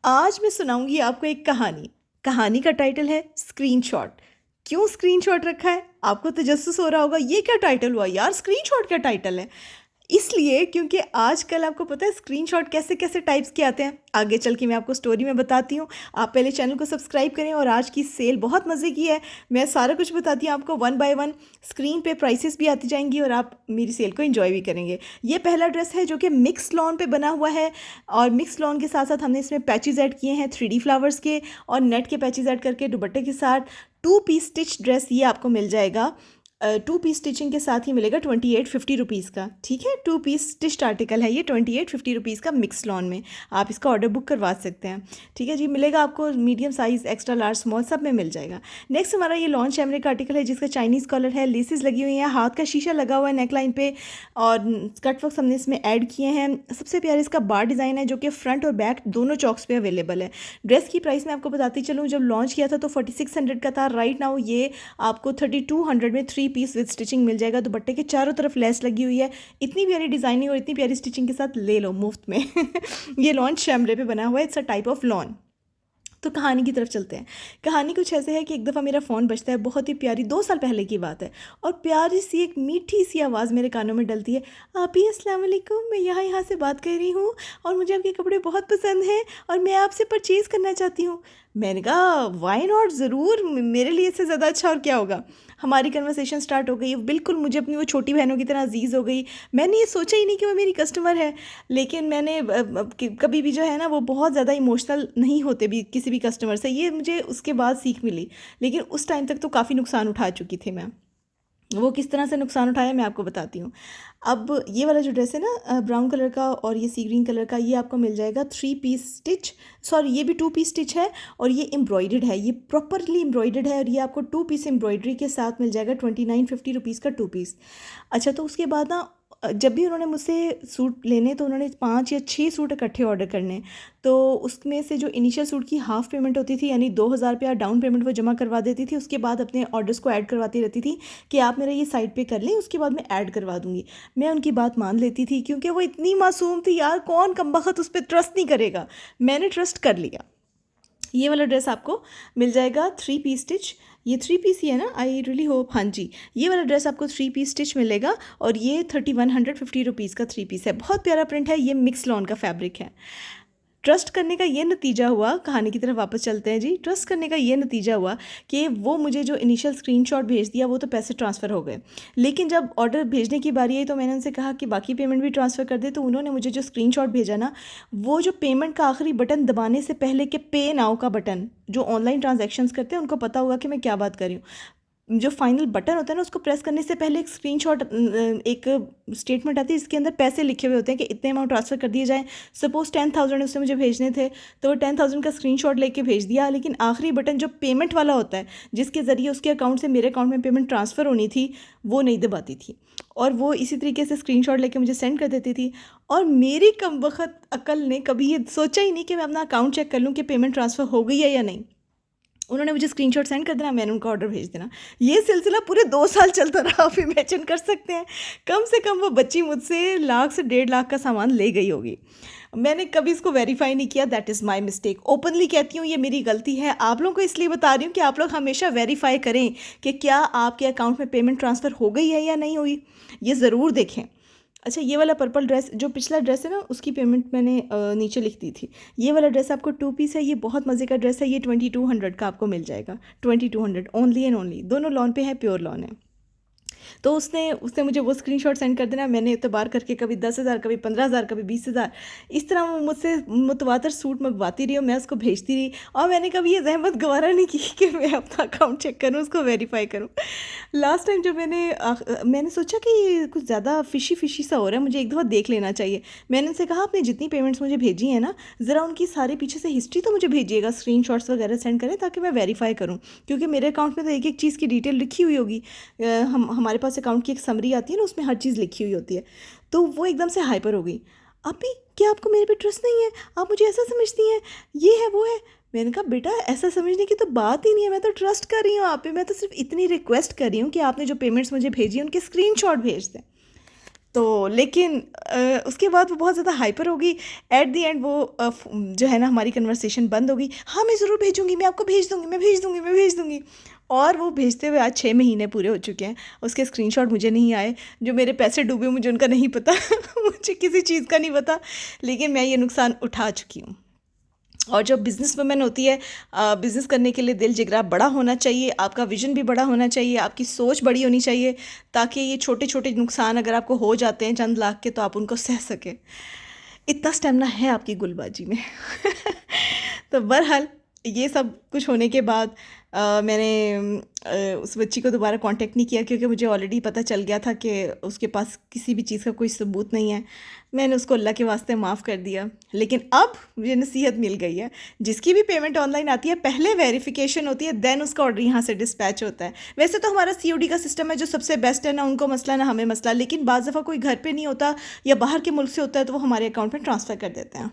आज मैं सुनाऊंगी आपको एक कहानी। कहानी का टाइटल है स्क्रीनशॉट। क्यों स्क्रीनशॉट रखा है? आपको तजस्सुस हो रहा होगा, ये क्या टाइटल हुआ यार, स्क्रीनशॉट क्या टाइटल है? इसलिए क्योंकि आजकल आपको पता है स्क्रीनशॉट कैसे कैसे टाइप्स के आते हैं। आगे चल के मैं आपको स्टोरी में बताती हूँ। आप पहले चैनल को सब्सक्राइब करें। और आज की सेल बहुत मज़े की है, मैं सारा कुछ बताती हूँ आपको वन बाय वन। स्क्रीन पे प्राइसेस भी आती जाएंगी और आप मेरी सेल को एंजॉय भी करेंगे। ये पहला ड्रेस है जो कि मिक्स लॉन पे बना हुआ है। और मिक्स लॉन के साथ साथ हमने इसमें पैचेज ऐड किए हैं 3D फ्लावर्स के, और नेट के पैचेज ऐड करके दुपट्टे के साथ 2 पीस स्टिच ड्रेस ये आपको मिल जाएगा। 2 पीस स्टिचिंग के साथ ही मिलेगा 2850 का। ठीक है, 2 पीस स्टिच्ड आर्टिकल है ये 2850 का मिक्स लॉन में। आप इसका ऑर्डर बुक करवा सकते हैं। ठीक है जी, मिलेगा आपको medium size, extra large, small सब में मिल जाएगा। नेक्स्ट हमारा ये लॉन चैमरे का आर्टिकल है जिसका चाइनीज़ कॉलर है, लेसेस लगी हुई हैं, हाथ का शीशा लगा हुआ है नेकलाइन पे, और कट वर्क हमने इसमें ऐड किए हैं। सबसे प्यारा इसका बार डिज़ाइन है जो कि फ्रंट और बैक दोनों चौक्स पे अवेलेबल है। ड्रेस की प्राइस मैं आपको बताती चलूँ, जब लॉन्च किया था तो 4600 का था। राइट नाउ ये आपको 3200 में 3 पीस विद स्टिचिंग मिल जाएगा। दुपट्टे के चारों तरफ लेस लगी हुई है। इतनी प्यारी डिज़ाइनिंग और इतनी प्यारी स्टिचिंग के साथ ले लो मुफ्त में। ये लॉन शैमरे पे बना हुआ है, it's a type of lawn. तो कहानी की तरफ चलते हैं। कहानी कुछ ऐसे है कि एक दफ़ा मेरा फ़ोन बजता है, बहुत ही प्यारी, 2 साल पहले की बात है। और प्यारी सी एक मीठी सी आवाज़ मेरे कानों में डलती है, आप ही अस्सलाम वालेकुम, मैं यहाँ से बात कर रही हूँ और मुझे आपके कपड़े बहुत पसंद हैं और मैं आपसे परचेज़ करना चाहती हूँ। मैंने कहा वाई नॉट, ज़रूर, मेरे लिए इससे ज़्यादा अच्छा और क्या होगा। हमारी कन्वर्सेशन स्टार्ट हो गई, बिल्कुल मुझे अपनी वो छोटी बहनों की तरह अजीज़ हो गई। मैंने ये सोचा ही नहीं कि वो मेरी कस्टमर है। लेकिन मैंने कभी भी जो है ना वो बहुत ज़्यादा इमोशनल नहीं होते भी किसी भी कस्टमर से, ये मुझे उसके बाद सीख मिली। लेकिन उस टाइम तक तो काफ़ी नुकसान उठा चुकी थी मैं। वो किस तरह से नुकसान उठाया मैं आपको बताती हूँ। अब ये वाला जो ड्रेस है ना ब्राउन कलर का और ये सी ग्रीन कलर का, ये आपको मिल जाएगा 3 पीस स्टिच, सॉरी ये भी 2 पीस स्टिच है और ये एम्ब्रॉयडर्ड है, ये प्रॉपरली एम्ब्रॉयडर्ड है। और ये आपको 2 पीस एम्ब्रॉयडरी के साथ मिल जाएगा 2950 का 2 पीस। अच्छा, तो उसके बाद ना जब भी उन्होंने मुझसे सूट लेने तो उन्होंने 5 या 6 सूट इकट्ठे ऑर्डर करने। तो उसमें से जो इनिशियल सूट की हाफ़ पेमेंट होती थी, यानी 2000 रुपया डाउन पेमेंट वो जमा करवा देती थी। उसके बाद अपने ऑर्डर्स को ऐड करवाती रहती थी कि आप मेरा ये साइड पे कर लें, उसके बाद मैं ऐड करवा दूँगी। मैं उनकी बात मान लेती थी क्योंकि वो इतनी मासूम थी यार, कौन कमबख्त उस पर ट्रस्ट नहीं करेगा। मैंने ट्रस्ट कर लिया। ये वाला ड्रेस आपको मिल जाएगा 3 पीस स्टिच, ये 3 पीस ही है ना, आई रियली होप। हाँ जी, ये वाला ड्रेस आपको 3 पीस स्टिच मिलेगा और ये 3150 का 3 पीस है। बहुत प्यारा प्रिंट है, ये मिक्स लॉन का फैब्रिक है। ट्रस्ट करने का ये नतीजा हुआ, कहानी की तरफ वापस चलते हैं जी। ट्रस्ट करने का ये नतीजा हुआ कि वो मुझे जो इनिशियल स्क्रीनशॉट भेज दिया वो तो पैसे ट्रांसफ़र हो गए। लेकिन जब ऑर्डर भेजने की बारी आई तो मैंने उनसे कहा कि बाकी पेमेंट भी ट्रांसफ़र कर दे। तो उन्होंने मुझे जो स्क्रीनशॉट भेजा ना, वो जो पेमेंट का आखिरी बटन दबाने से पहले के पे नाउ का बटन, जो ऑनलाइन ट्रांजैक्शंस करते हैं उनको पता होगा कि मैं क्या बात कर रही हूँ। जो फाइनल बटन होता है ना, उसको प्रेस करने से पहले एक स्क्रीनशॉट, एक स्टेटमेंट आती है जिसके अंदर पैसे लिखे हुए होते हैं कि इतने अमाउंट ट्रांसफ़र कर दिए जाएँ। सपोज़ 10,000 उससे मुझे भेजने थे तो वो 10,000 का स्क्रीनशॉट लेके भेज दिया। लेकिन आखिरी बटन जो पेमेंट वाला होता है, जिसके ज़रिए उसके अकाउंट से मेरे अकाउंट में पेमेंट ट्रांसफ़र होनी थी, वो नहीं दबाती थी। और वो इसी तरीके से स्क्रीनशॉट लेके मुझे सेंड कर देती थी। और मेरी कमबख्त अकल ने कभी ये सोचा ही नहीं कि मैं अपना अकाउंट चेक कर लूँ कि पेमेंट ट्रांसफ़र हो गई है या नहीं। उन्होंने मुझे स्क्रीनशॉट सेंड कर देना, मैंने उनका ऑर्डर भेज देना। ये सिलसिला पूरे 2 साल चलता रहा। आप इमेजिन कर सकते हैं, कम से कम वो बच्ची मुझसे लाख से 1.5 लाख का सामान ले गई होगी। मैंने कभी इसको वेरीफाई नहीं किया, that is my mistake. Openly कहती हूँ ये मेरी गलती है। आप लोगों को इसलिए बता रही हूँ कि आप लोग हमेशा वेरीफाई करें कि क्या आपके अकाउंट में पेमेंट ट्रांसफ़र हो गई है या नहीं हुई, ये ज़रूर देखें। अच्छा, ये वाला पर्पल ड्रेस, जो पिछला ड्रेस है ना, उसकी पेमेंट मैंने नीचे लिख दी थी। ये वाला ड्रेस आपको 2 पीस है, ये बहुत मज़े का ड्रेस है। ये 2200 का आपको मिल जाएगा, 2200 ओनली एंड ओनली। दोनों लॉन पे है, प्योर लॉन है। तो उसने उसने मुझे वो स्क्रीनशॉट सेंड कर देना। मैंने एतबार करके कभी 10,000, कभी 15,000, कभी 20,000, इस तरह वो मुझसे मुतवातर सूट मंगवाती रही और मैं उसको भेजती रही। और मैंने कभी ये जहमत गवारा नहीं की कि मैं अपना अकाउंट चेक करूँ, उसको वेरीफाई करूँ। लास्ट टाइम जब मैंने सोचा कि ये कुछ ज़्यादा फ़िशी फ़िशी सा हो रहा है, मुझे एक दफ़ा देख लेना चाहिए। मैंने उनसे कहा आपने जितनी पेमेंट्स मुझे भेजी हैं ना, ज़रा उनकी सारे पीछे से हिस्ट्री तो मुझे भेजिएगा, स्क्रीनशॉट्स वगैरह सेंड करें ताकि मैं वेरीफाई करूँ। क्योंकि मेरे अकाउंट में तो एक एक चीज़ की डिटेल लिखी हुई होगी। हमारे पास अकाउंट की एक समरी आती है ना, उसमें हर चीज़ लिखी हुई होती है। तो वो एकदम से हाइपर हो गई, अभी क्या आपको मेरे पे ट्रस्ट नहीं है, आप मुझे ऐसा समझती हैं, ये है वो है। मैंने कहा बेटा ऐसा समझने की तो बात ही नहीं है, मैं तो ट्रस्ट कर रही हूँ आप पे, मैं तो सिर्फ इतनी रिक्वेस्ट कर रही हूँ कि आपने जो पेमेंट्स मुझे भेजी हैं उनके स्क्रीनशॉट भेज दें। तो लेकिन उसके बाद वो बहुत ज़्यादा हाइपर हो गई। एट द एंड वो जो है ना हमारी कन्वर्सेशन बंद हो गई। हाँ, मैं ज़रूर भेजूँगी, मैं आपको भेज दूँगी, मैं भेज दूँगी, मैं भेज दूँगी। और वो भेजते हुए आज 6 महीने पूरे हो चुके हैं। उसके स्क्रीनशॉट मुझे नहीं आए। जो मेरे पैसे डूबे मुझे उनका नहीं पता मुझे किसी चीज़ का नहीं पता, लेकिन मैं ये नुकसान उठा चुकी हूँ। और जो बिज़नेस वुमन होती है, बिज़नेस करने के लिए दिल जिगरा बड़ा होना चाहिए, आपका विज़न भी बड़ा होना चाहिए, आपकी सोच बड़ी होनी चाहिए, ताकि ये छोटे-छोटे नुकसान अगर आपको हो जाते हैं चंद लाख के, तो आप उनको सह सकें। इतना स्टेमिना है आपकी गुलबाजी में। तो बहरहाल ये सब कुछ होने के बाद मैंने उस बच्ची को दोबारा कांटेक्ट नहीं किया, क्योंकि मुझे ऑलरेडी पता चल गया था कि उसके पास किसी भी चीज़ का कोई सबूत नहीं है। मैंने उसको अल्लाह के वास्ते माफ़ कर दिया। लेकिन अब मुझे नसीहत मिल गई है, जिसकी भी पेमेंट ऑनलाइन आती है पहले वेरिफिकेशन होती है, देन उसका ऑर्डर यहाँ से डिस्पैच होता है। वैसे तो हमारा सीओडी का सिस्टम है जो सबसे बेस्ट है, ना उनको मसला ना हमें मसला, लेकिन बाज़ दफ़ा कोई घर पे नहीं होता या बाहर के मुल्क से होता है तो वो हमारे अकाउंट में ट्रांसफ़र कर देते हैं।